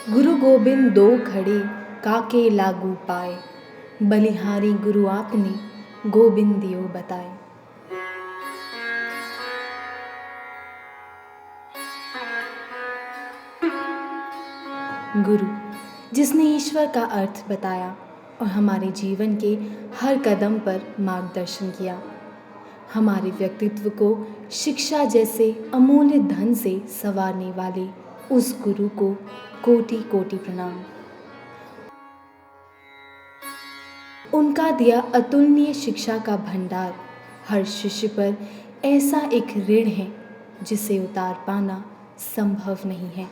गुरु गोबिंद दो खड़े काके लागू पाए, बलिहारी गुरु आपने गोबिंद दियो बताए। गुरु जिसने ईश्वर का अर्थ बताया और हमारे जीवन के हर कदम पर मार्गदर्शन किया, हमारे व्यक्तित्व को शिक्षा जैसे अमूल्य धन से संवारने वाले उस गुरु को कोटि कोटि प्रणाम। उनका दिया अतुलनीय शिक्षा का भंडार हर शिष्य पर ऐसा एक ऋण है जिसे उतार पाना संभव नहीं है।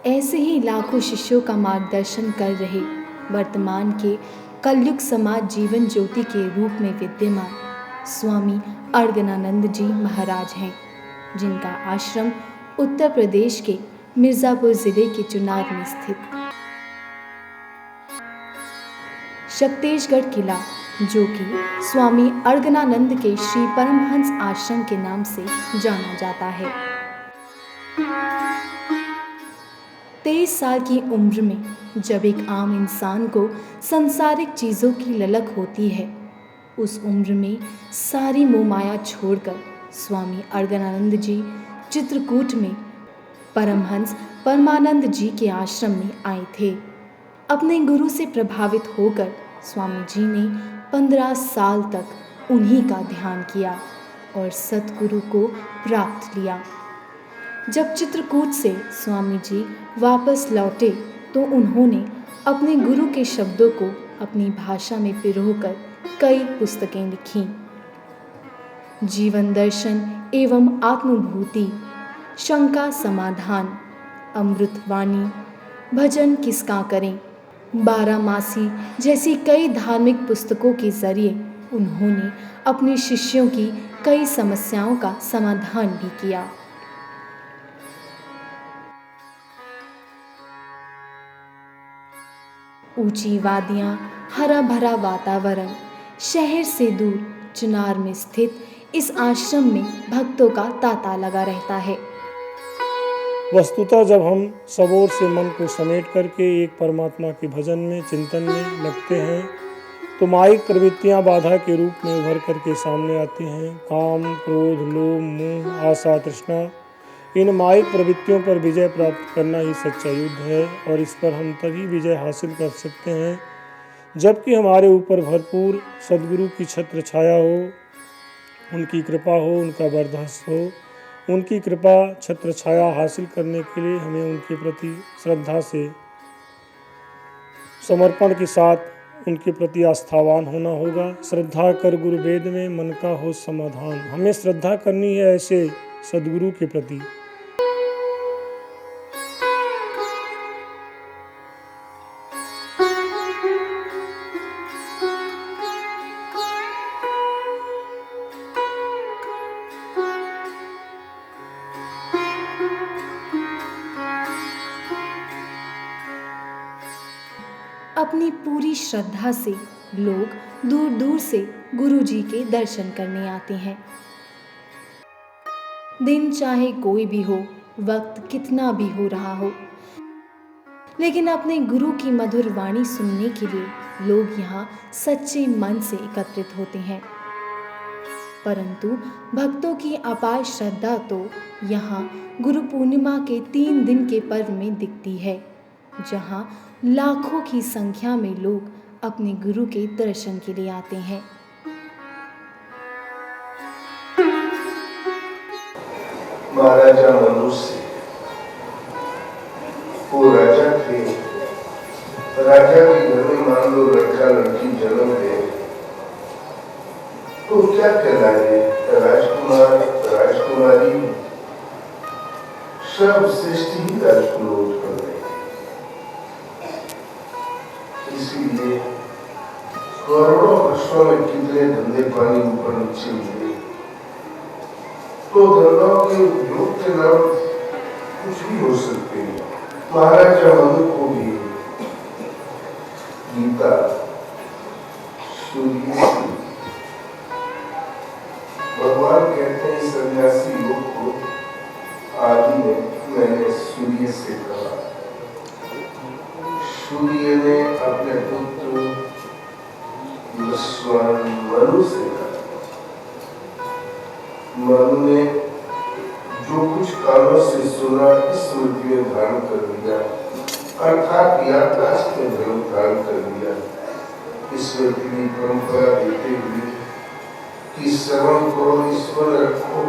ऐसे ही लाखों शिष्यों का मार्गदर्शन कर रहे वर्तमान के कलयुग समाज जीवन ज्योति के रूप में विद्यमान स्वामी अर्गनानंद जी महाराज हैं, जिनका आश्रम उत्तर प्रदेश के मिर्ज़ापुर जिले के चुनार में स्थित शक्तेशगढ़ किला, जो कि स्वामी अर्गनानंद के श्री परमहंस आश्रम के नाम से जाना जाता है। 23 साल की उम्र में जब एक आम इंसान को संसारिक चीज़ों की ललक होती है, उस उम्र में सारी मोहमाया छोड़कर स्वामी अर्गनानंद जी चित्रकूट में परमहंस परमानंद जी के आश्रम में आए थे। अपने गुरु से प्रभावित होकर स्वामी जी ने 15 साल तक उन्हीं का ध्यान किया और सतगुरु को प्राप्त लिया। जब चित्रकूट से स्वामी जी वापस लौटे तो उन्होंने अपने गुरु के शब्दों को अपनी भाषा में पिरोकर कई पुस्तकें लिखीं। जीवन दर्शन एवं आत्मभूति, शंका समाधान, अमृतवाणी, भजन किसका करें, 12 मासी जैसी कई धार्मिक पुस्तकों के जरिए उन्होंने अपने शिष्यों की कई समस्याओं का समाधान भी किया। ऊंची वादियां, हरा भरा वातावरण, शहर से दूर चुनार में स्थित इस आश्रम में भक्तों का तांता लगा रहता है। वस्तुतः जब हम सबोर से मन को समेट करके एक परमात्मा के भजन में, चिंतन में लगते हैं तो माइक प्रवृत्तियां बाधा के रूप में उभर करके सामने आती हैं। काम, क्रोध, लोभ, मोह, आशा, तृष्णा, इन माइक प्रवृत्तियों पर विजय प्राप्त करना ही सच्चा युद्ध है और इस पर हम तभी विजय हासिल कर सकते हैं जबकि हमारे ऊपर भरपूर सद्गुरु की छत्र छाया हो, उनकी कृपा हो, उनका वरदान हो। उनकी कृपा छत्र छाया हासिल करने के लिए हमें उनके प्रति श्रद्धा से, समर्पण के साथ उनके प्रति आस्थावान होना होगा। श्रद्धा कर गुरु वेद में, मन का हो समाधान। हमें श्रद्धा करनी है ऐसे सद्गुरु के प्रति। अपनी पूरी श्रद्धा से लोग दूर दूर से गुरु जी के दर्शन करने आते हैं। दिन चाहे कोई भी हो, वक्त कितना भी हो रहा हो, लेकिन अपने गुरु की मधुर वाणी सुनने के लिए लोग यहाँ सच्चे मन से एकत्रित होते हैं। परंतु भक्तों की अपार श्रद्धा तो यहाँ गुरु पूर्णिमा के 3 दिन के पर्व में दिखती है, जहाँ लाखों की संख्या में लोग अपने गुरु के दर्शन के लिए आते हैं। महाराजा मनुष्य, वो राजा थे। राजा के घर में मान लो लड़का लड़की जन्म ले तो क्या कहलाए? राजकुमार, राजकुमारी, सर्वश्रेष्ठ ही राजकुल उत्पन्न है। इसीलिए करोड़ों वर्षों में कितने धंधे पानी ऊपर नीचे हुए, तो धर्मों के उद्योग के नाम कुछ भी हो सकते हैं। महाराजा मनु को भी गीता, सूर्य, भगवान कहते हैं सन्यासी योग को आदि में मैंने सूर्य से कहा। सूर्य ने अपने पुत्र मनु से कहा। मनु ने जो कुछ कानों से सुना स्मृति में धारण कर लिया, अर्थात याददाश्त में धारण कर लिया। ईश्वर की परंपरा देते हुए कि श्रवण करो, ईश्वर रखो,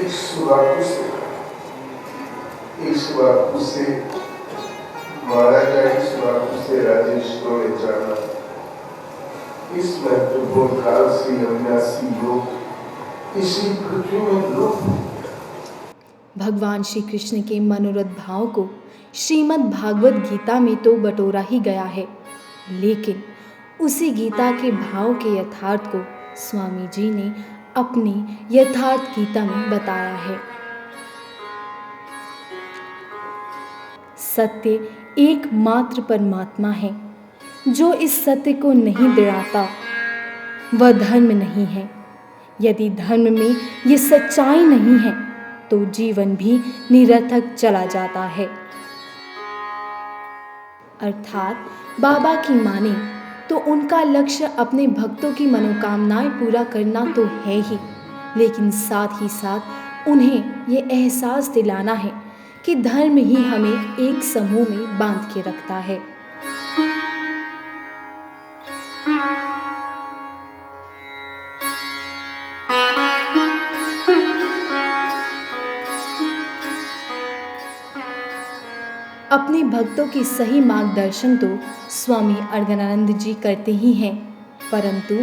इस बापू से महाराजा, इस बापू से राजेश्वर ने जाना। इस महत्वपूर्ण काल से अविनाशी योग इसी पृथ्वी में लोग। भगवान श्री कृष्ण के मनोरथ भाव को श्रीमद् भागवत गीता में तो बटोरा ही गया है, लेकिन उसी गीता के भाव के यथार्थ को स्वामी जी ने अपनी यथार्थ गीता में बताया है। सत्य एकमात्र परमात्मा है। जो इस सत्य को नहीं दृढ़ाता वह धर्म नहीं है। यदि धर्म में ये सच्चाई नहीं है तो जीवन भी निरर्थक चला जाता है। अर्थात बाबा की माने तो उनका लक्ष्य अपने भक्तों की मनोकामनाएं पूरा करना तो है ही, लेकिन साथ ही साथ उन्हें ये एहसास दिलाना है कि धर्म ही हमें एक समूह में बांध के रखता है। अपने भक्तों की सही मार्गदर्शन तो स्वामी अर्गनानंद जी करते ही हैं, परंतु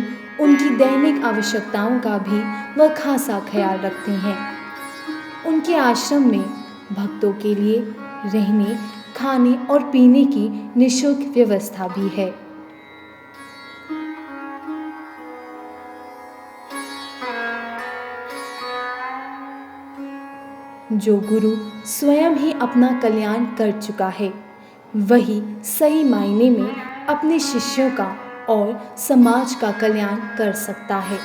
उनकी दैनिक आवश्यकताओं का भी वह खासा ख्याल रखते हैं। उनके आश्रम में भक्तों के लिए रहने, खाने और पीने की निःशुल्क व्यवस्था भी है। जो गुरु स्वयं ही अपना कल्याण कर चुका है, वही सही मायने में अपने शिष्यों का और समाज का कल्याण कर सकता है।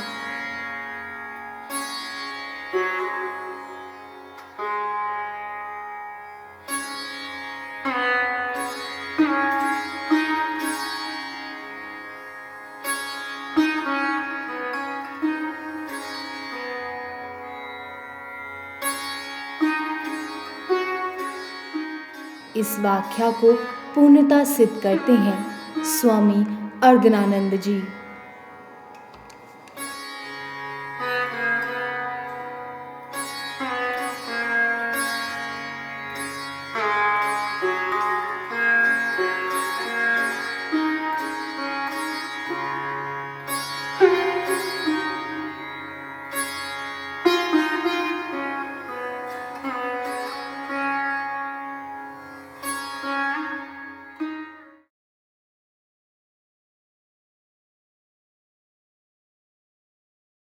इस व्याख्या को पूर्णता सिद्ध करते हैं स्वामी अर्गनानंद जी।